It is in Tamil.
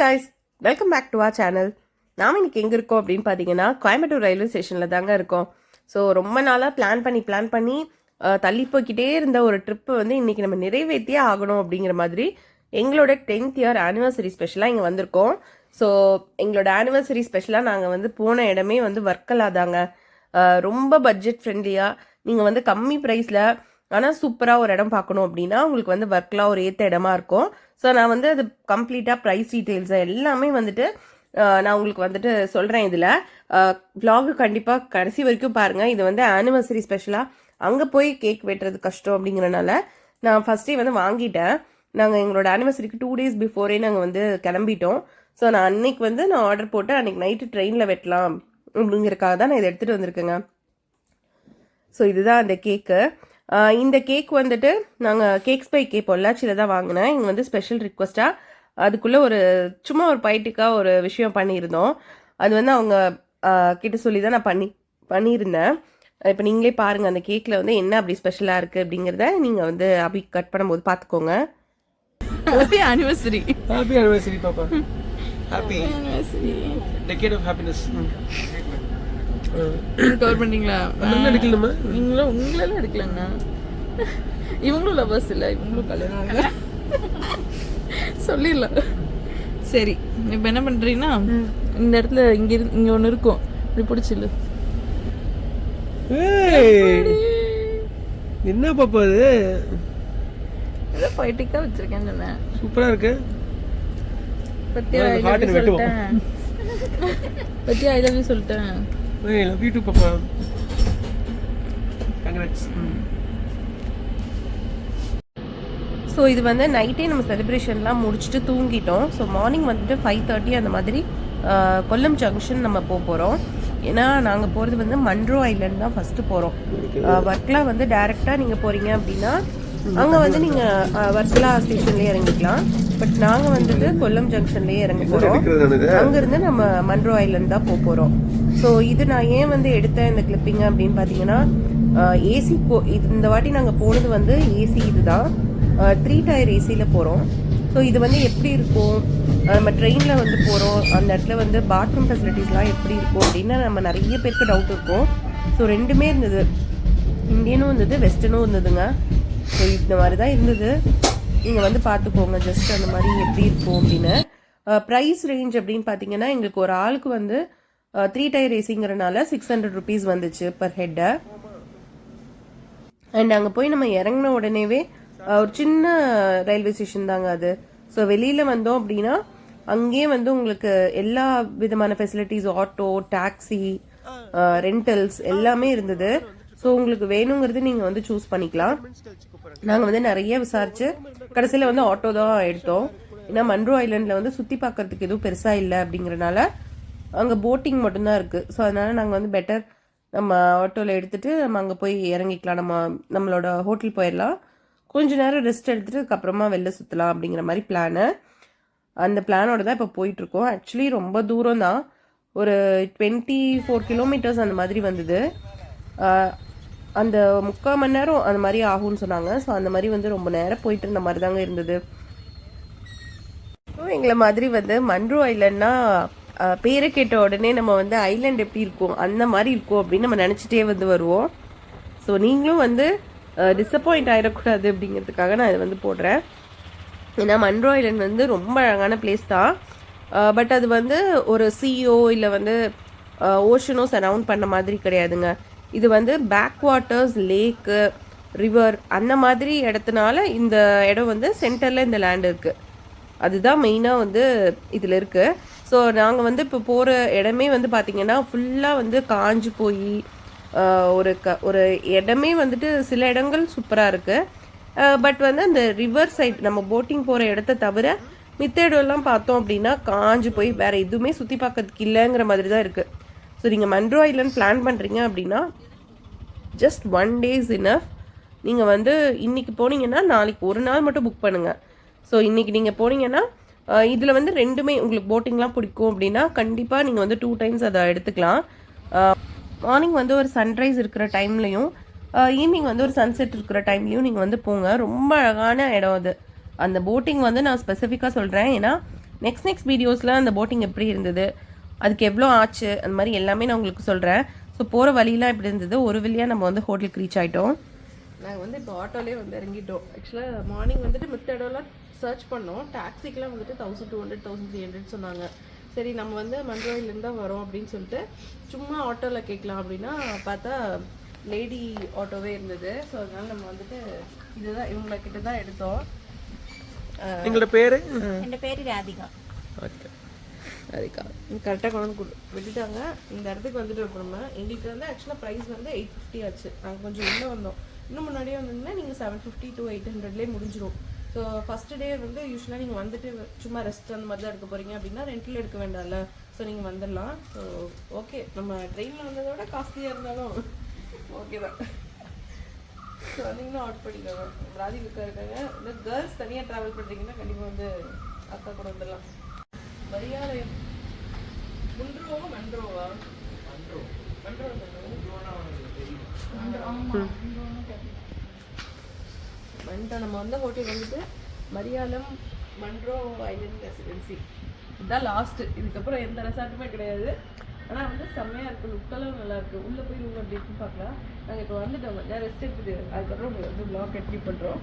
guys, welcome back to our channel. நாம் இன்னைக்கு எங்கே இருக்கோம் அப்படின்னு பார்த்தீங்கன்னா கோயம்புத்தூர் ரயில்வே ஸ்டேஷனில் தாங்க இருக்கோம். ஸோ ரொம்ப நாளாக பிளான் பண்ணி தள்ளி போய்கிட்டே இருந்த ஒரு ட்ரிப்பு வந்து இன்றைக்கி நம்ம நிறைவேற்றியே ஆகணும் அப்படிங்கிற மாதிரி எங்களோட 10th year ஆனிவர்சரி ஸ்பெஷலாக இங்கே வந்திருக்கோம். ஸோ எங்களோட ஆனிவர்சரி ஸ்பெஷலாக நாங்கள் வந்து போன இடமே வந்து வர்க்கலா தாங்க. ரொம்ப பட்ஜெட் ஃப்ரெண்ட்லியாக நீங்கள் வந்து கம்மி ப்ரைஸில் ஆனால் சூப்பராக ஒரு இடம் பார்க்கணும் அப்படின்னா உங்களுக்கு வந்து வர்க்கலா ஒரு ஏற்ற இடமா இருக்கும். ஸோ நான் வந்து அது கம்ப்ளீட்டாக ப்ரைஸ் டீட்டெயில்ஸை எல்லாமே வந்துட்டு நான் உங்களுக்கு வந்துட்டு சொல்கிறேன். இதில் vlog கண்டிப்பாக கடைசி வரைக்கும் பாருங்கள். இது வந்து ஆனிவர்சரி ஸ்பெஷலாக அங்கே போய் கேக் வெட்டுறது கஷ்டம் அப்படிங்கிறனால நான் ஃபஸ்ட்டே வந்து வாங்கிட்டேன். நாங்கள் எங்களோட ஆனிவர்சரிக்கு 2 days பிஃபோரே நாங்கள் வந்து கிளம்பிட்டோம். ஸோ நான் அன்னைக்கு வந்து நான் ஆர்டர் போட்டு அன்றைக்கி நைட்டு ட்ரெயினில் வெட்டலாம் அப்படிங்கிறக்காக தான் நான் இதை எடுத்துகிட்டு வந்திருக்கேங்க. ஸோ இதுதான் அந்த கேக்கு. இந்த கேக் வந்துட்டு நாங்கள் கேக்ஸ் பை கே பொள்ளாச்சியில் தான் வாங்கினேன். இங்கே வந்து ஸ்பெஷல் ரிக்வஸ்ட்டாக அதுக்குள்ளே ஒரு சும்மா ஒரு பைட்டிக்காக ஒரு விஷயம் பண்ணியிருந்தோம். அது வந்து அவங்க கிட்ட சொல்லி தான் நான் பண்ணியிருந்தேன். இப்போ நீங்களே பாருங்கள் அந்த கேக்கில் வந்து என்ன அப்படி ஸ்பெஷலாக இருக்குது அப்படிங்கிறத நீங்கள் வந்து அப்படி கட் பண்ணும்போது பார்த்துக்கோங்க. Happy anniversary. ஹாப்பி ஆனிவர்சரி பாப்பா. Happy anniversary. Decade of happiness. Cover பண்ணீங்களா? அதெல்லாம் எடுக்கலாமா? உங்களெல்லாம் எடுக்கலங்க. இவங்களும் லவர்ஸ் இல்லை, இவங்களும் கல்யாணம் ஆகல. சொல்லிடலாம். சரி, இப்போ என்ன பண்ணுறீங்கன்னா இந்த இடத்துல இங்கே ஒன்று இருக்கும், இப்படி பிடிச்சில்ல. என்ன பாப்பா அது? ஏதோ பொய்டிக்காக வச்சுருக்கேன்னு சொன்னேன். சூப்பராக இருக்கு. பத்தியா ஐ லவ் யூ சொல்லிட்டேன். பத்தியா ஐ லவ் யூ சொல்லிட்டேன். ஐ லவ் யூ டு பாப்பா. கங்க்ராட்ஸ். ஸோ இது வந்து நைட்டே நம்ம செலிப்ரேஷன்லாம் முடிச்சுட்டு தூங்கிட்டோம். ஸோ மார்னிங் வந்துட்டு 5:30 அந்த மாதிரி கொல்லம் ஜங்ஷன் நம்ம போகிறோம். ஏன்னா நாங்கள் போகிறது வந்து மன்ரோ ஐலண்ட் தான் ஃபஸ்ட்டு போகிறோம். வர்க்கலா வந்து டைரெக்டாக நீங்கள் போகிறீங்க அப்படின்னா அங்கே வந்து நீங்கள் வர்க்கலா ஸ்டேஷன்லேயே இறங்கிக்கலாம். பட் நாங்கள் வந்துட்டு கொல்லம் ஜங்ஷன்லேயே இறங்க போகிறோம். அங்கேருந்து நம்ம மன்ரோ ஐலண்ட் தான் போகிறோம். ஸோ இது நான் ஏன் வந்து எடுத்தேன் இந்த கிளிப்பிங்க அப்படின்னு பார்த்தீங்கன்னா ஏசி இந்த வாட்டி நாங்கள் போனது வந்து ஏசி இதுதான் 3 tier ஏசியில் போகிறோம். ஸோ இது வந்து எப்படி இருக்கும், நம்ம ட்ரெயினில் வந்து போகிறோம் அந்த இடத்துல வந்து பாத்ரூம் ஃபெசிலிட்டிஸ்லாம் எப்படி இருக்கும் அப்படின்னு நம்ம நிறைய பேருக்கு டவுட் இருக்கும். ஸோ ரெண்டுமே இருந்தது, இந்தியனும் இருந்தது வெஸ்டர்னும் இருந்ததுங்க. ஸோ இந்த மாதிரி தான் இருந்தது. நீங்கள் வந்து பார்த்துக்கோங்க ஜஸ்ட் அந்த மாதிரி எப்படி இருக்கும் அப்படின்னு. ப்ரைஸ் ரேஞ்ச் அப்படின்னு பார்த்தீங்கன்னா எங்களுக்கு ஒரு ஆளுக்கு வந்து 3 tier ஏசிங்கிறனால 600 rupees வந்துச்சு பர் ஹெட்டை. அண்ட் அங்கே போய் நம்ம இறங்கின உடனேவே ஒரு சின்ன ரயில்வே ஸ்டேஷன் தாங்க அது. ஸோ வெளியில் வந்தோம் அப்படின்னா அங்கேயே வந்து உங்களுக்கு எல்லா விதமான ஃபெசிலிட்டிஸ், ஆட்டோ, டாக்ஸி, ரெண்டல்ஸ் எல்லாமே இருந்தது. ஸோ உங்களுக்கு வேணுங்கிறது நீங்கள் வந்து சூஸ் பண்ணிக்கலாம். நாங்கள் வந்து நிறைய விசாரிச்சு கடைசியில் வந்து ஆட்டோ தான் எடுத்தோம். ஏன்னா மன்ரோ ஐலண்டில் வந்து சுற்றி பார்க்கறதுக்கு எதுவும் பெருசாக இல்லை அப்படிங்கிறனால அங்கே போட்டிங் மட்டும்தான் இருக்குது. ஸோ அதனால் நாங்கள் வந்து பெட்டர் நம்ம ஆட்டோவில் எடுத்துகிட்டு நம்ம அங்கே போய் இறங்கிக்கலாம். நம்மளோட ஹோட்டல் போயிடலாம், கொஞ்ச நேரம் ரெஸ்ட் எடுத்துகிட்டு அதுக்கப்புறமா வெளில சுற்றலாம் அப்படிங்கிற மாதிரி பிளானு. அந்த பிளானோட தான் இப்போ போயிட்டுருக்கோம். ஆக்சுவலி ரொம்ப தூரம் தான், ஒரு 24 kilometers அந்த மாதிரி வந்தது. அந்த 3/4 மணி நேரம் அந்த மாதிரி ஆகும்னு சொன்னாங்க. ஸோ அந்த மாதிரி வந்து ரொம்ப நேரம் போயிட்டு இருந்த மாதிரி தாங்க இருந்தது. எங்களை மாதிரி வந்து மன்ரோ ஐலண்ட்னா பேரை கேட்ட உடனே நம்ம வந்து ஐலண்ட் எப்படி இருக்கும் அந்த மாதிரி இருக்கும் அப்படின்னு நம்ம நினச்சிட்டே வந்து வருவோம். ஸோ நீங்களும் வந்து டிசப்பாயிண்ட் ஆகிடக்கூடாது அப்படிங்கிறதுக்காக நான் இதை வந்து போடுறேன். ஏன்னா மன்ரோ ஐலண்ட் வந்து ரொம்ப அழகான பிளேஸ் தான். பட் அது வந்து ஒரு சிஓ இல்லை வந்து ஓஷனோ சரவுண்ட் பண்ண மாதிரி கிடையாதுங்க. இது வந்து பேக் வாட்டர்ஸ், லேக்கு, ரிவர் அந்த மாதிரி இடத்துனால இந்த இடம் வந்து சென்டரில் இந்த லேண்ட் இருக்குது. அதுதான் மெயினாக வந்து இதில் இருக்குது. ஸோ நாங்கள் வந்து இப்போ போகிற இடமே வந்து பார்த்திங்கன்னா ஃபுல்லாக வந்து காஞ்சு போய் ஒரு இடமே வந்துட்டு சில இடங்கள் சூப்பராக இருக்குது. பட் வந்து அந்த ரிவர் சைட் நம்ம போட்டிங் போகிற இடத்த தவிர மித்த இடம்லாம் பார்த்தோம் அப்படின்னா காஞ்சு போய் வேறு எதுவுமே சுற்றி பார்க்கறதுக்கு இல்லைங்கிற மாதிரி தான் இருக்குது. ஸோ நீங்கள் மன்ரோ ஐலண்ட் பிளான் பண்ணுறீங்க அப்படின்னா ஜஸ்ட் 1 day இனஃப். நீங்கள் வந்து இன்றைக்கி போனீங்கன்னா நாளைக்கு ஒரு நாள் மட்டும் புக் பண்ணுங்கள். ஸோ இன்றைக்கி நீங்கள் போனீங்கன்னா இதில் வந்து ரெண்டுமே உங்களுக்கு போட்டிங்லாம் பிடிக்கும் அப்படின்னா கண்டிப்பாக நீங்கள் வந்து 2 times அதை எடுத்துக்கலாம். மார்னிங் வந்து ஒரு சன்ரைஸ் இருக்கிற டைம்லையும் ஈவினிங் வந்து ஒரு சன்செட் இருக்கிற டைம்லையும் நீங்கள் வந்து போங்க. ரொம்ப அழகான இடம் அது. அந்த போட்டிங் வந்து நான் ஸ்பெசிஃபிக்காக சொல்கிறேன். ஏன்னா நெக்ஸ்ட் வீடியோஸில் அந்த போட்டிங் எப்படி இருந்தது, அதுக்கு எவ்வளோ ஆச்சு, அந்த மாதிரி எல்லாமே நான் உங்களுக்கு சொல்கிறேன். ஸோ போகிற வழியெலாம் இப்படி இருந்தது. ஒரு வழியாக நம்ம வந்து ஹோட்டலுக்கு ரீச் ஆகிட்டோம். நாங்கள் வந்து இப்போ ஆட்டோலேயே வந்து இறங்கிட்டோம். ஆக்சுவலாக மார்னிங் வந்துட்டு மித்த இடம்லாம் சர்ச் பண்ணோம். டாக்ஸிக்கெலாம் வந்துட்டு 1200 1300 சொன்னாங்க. சரி நம்ம வந்து மண்ட்ரோயிலேருந்து தான் வரோம் அப்படின்னு சொல்லிட்டு சும்மா ஆட்டோவில் கேட்கலாம் அப்படின்னா பார்த்தா லேடி ஆட்டோவே இருந்தது. ஸோ அதனால நம்ம வந்துட்டு இதுதான் இவங்கக்கிட்ட தான் எடுத்தோம். எங்களோட பேர் என் பேர் ராதிகா. அதுக்கா கரெக்டாக கொண்டு விட்டுட்டாங்க. இந்த இடத்துக்கு வந்துட்டு இருக்கோம் நம்ம. எங்களுக்கு வந்து ஆக்சுவலாக ப்ரைஸ் வந்து 850 ஆச்சு. நாங்கள் கொஞ்சம் உள்ளே வந்தோம். இன்னும் முன்னாடியே வந்தீங்கன்னா நீங்கள் 750 to 800 முடிஞ்சிடும். ஸோ ஃபஸ்ட்டு டே வந்து யூஸ்வலாக நீங்கள் வந்துட்டு சும்மா ரெஸ்ட் அந்த மாதிரி தான் எடுக்க போகிறீங்க அப்படின்னா ரெண்டில் எடுக்க வேண்டாம்ல. ஸோ நீங்கள் வந்துடலாம். ஸோ ஓகே, நம்ம ட்ரெயினில் வந்ததை விட காஸ்ட்லியாக இருந்தாலும் ஓகே தான். ஸோ வந்தீங்கன்னா ஆர்டர் பண்ணிக்கோங்க. ராதிகா இருக்காங்க. இந்த கேர்ள்ஸ் தனியாக ட்ராவல் பண்ணுறீங்கன்னா கண்டிப்பாக வந்து அக்கா கூட வந்துடலாம். மரியாதையம் முன்றுவோவா மன்றோவா? மன்றோ நம்ம வந்த ஹோட்டல் வந்துட்டு மரியாலம் மன்றோ ஐலண்ட் ரெசிடென்சி. இதுதான் லாஸ்ட்டு. இதுக்கப்புறம் எந்த ரெசார்ட்டுமே கிடையாது. ஆனால் வந்து செம்மையாக இருக்குது. லுக்கெல்லாம் நல்லா இருக்குது. உள்ளே போய் ரூம் அப்படி இருக்குன்னு பார்க்கலாம். நாங்கள் இப்போ வந்துட்டோம். கொஞ்சம் ரெஸ்ட் எடுத்துட்டு அதுக்கப்புறம் உங்களுக்கு வந்து ப்ளாக் கண்டினியூ பண்ணுறோம்.